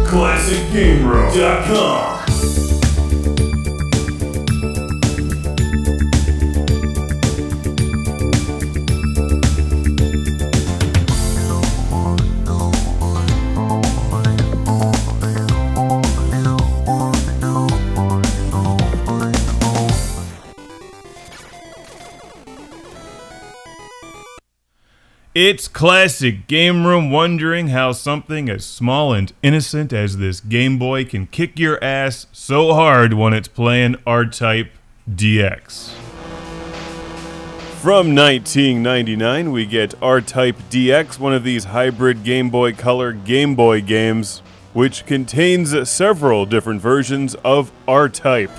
ClassicGameRoom.com. It's Classic Game Room, wondering how something as small and innocent as this Game Boy can kick your ass so hard when it's playing R-Type DX. From 1999, we get R-Type DX, one of these hybrid Game Boy Color Game Boy games, which contains several different versions of R-Type.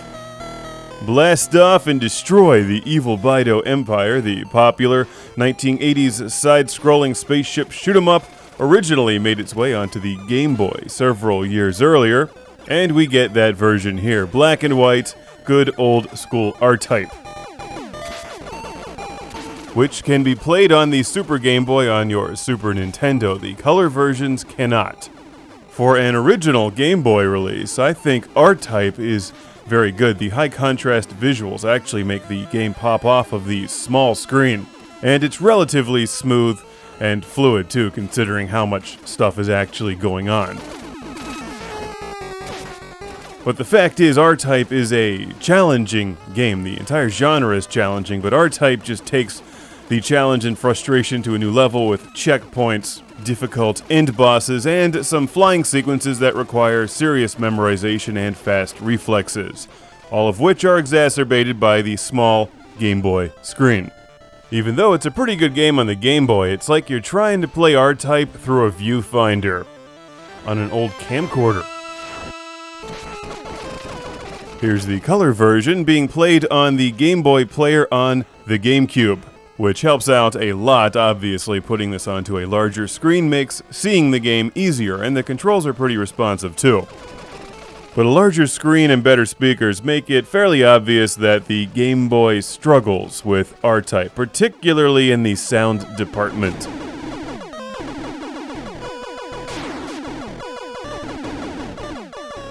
Blast off and destroy the evil Bido Empire, the popular 1980s side-scrolling spaceship shoot-'em-up originally made its way onto the Game Boy several years earlier, and we get that version here, black and white, good old-school R-Type, which can be played on the Super Game Boy on your Super Nintendo. The color versions cannot. For an original Game Boy release, I think R-Type is very good. The high contrast visuals actually make the game pop off of the small screen, and it's relatively smooth and fluid too, considering how much stuff is actually going on. But the fact is, R-Type is a challenging game. The entire genre is challenging, but R-Type just takes the challenge and frustration to a new level with checkpoints, difficult end bosses, and some flying sequences that require serious memorization and fast reflexes, all of which are exacerbated by the small Game Boy screen. Even though it's a pretty good game on the Game Boy, it's like you're trying to play R-Type through a viewfinder on an old camcorder. Here's the color version being played on the Game Boy player on the GameCube, which helps out a lot. Obviously, putting this onto a larger screen makes seeing the game easier, and the controls are pretty responsive too. But a larger screen and better speakers make it fairly obvious that the Game Boy struggles with R-Type, particularly in the sound department.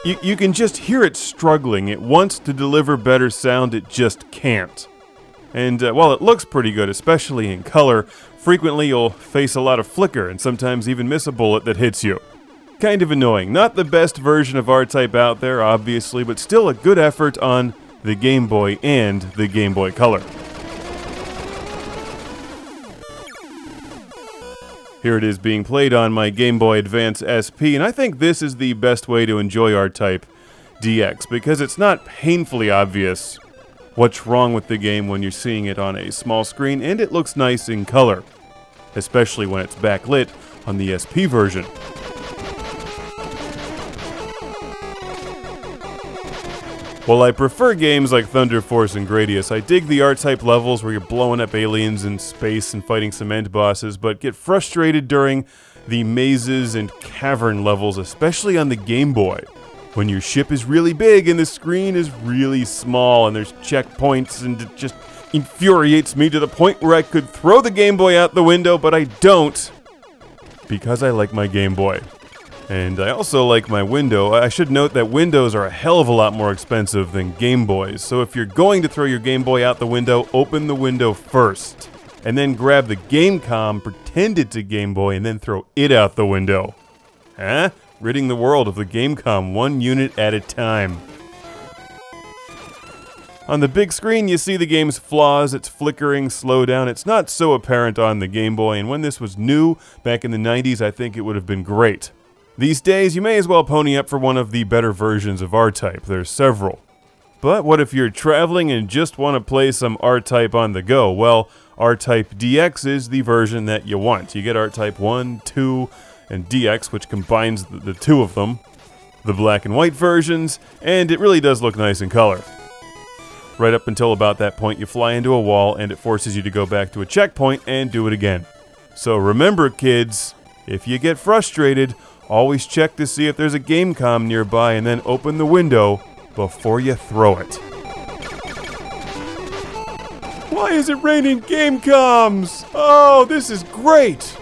You can just hear it struggling. It wants to deliver better sound, it just can't. And while it looks pretty good, especially in color, frequently you'll face a lot of flicker and sometimes even miss a bullet that hits you. Kind of annoying. Not the best version of R-Type out there, obviously, but still a good effort on the Game Boy and the Game Boy Color. Here it is being played on my Game Boy Advance SP, and I think this is the best way to enjoy R-Type DX, because it's not painfully obvious what's wrong with the game when you're seeing it on a small screen, and it looks nice in color, especially when it's backlit on the SP version. While I prefer games like Thunder Force and Gradius, I dig the R-Type levels where you're blowing up aliens in space and fighting some end bosses, but get frustrated during the mazes and cavern levels, especially on the Game Boy, when your ship is really big and the screen is really small and there's checkpoints, and it just infuriates me to the point where I could throw the Game Boy out the window, but I don't, because I like my Game Boy. And I also like my window. I should note that windows are a hell of a lot more expensive than Game Boys, so if you're going to throw your Game Boy out the window, open the window first, and then grab the GameCom, pretend it's a Game Boy, and then throw it out the window. Huh? Ridding the world of the GameCom one unit at a time. On the big screen, you see the game's flaws, its flickering, slowdown. It's not so apparent on the Game Boy, and when this was new, back in the 90s, I think it would have been great. These days, you may as well pony up for one of the better versions of R-Type. There's several. But what if you're traveling and just want to play some R-Type on the go? Well, R-Type DX is the version that you want. You get R-Type 1, 2, and DX, which combines the two of them, the black and white versions, and it really does look nice in color. Right up until about that point, you fly into a wall, and it forces you to go back to a checkpoint and do it again. So remember, kids, if you get frustrated, always check to see if there's a GameCom nearby and then open the window before you throw it. Why is it raining GameComs? Oh, this is great!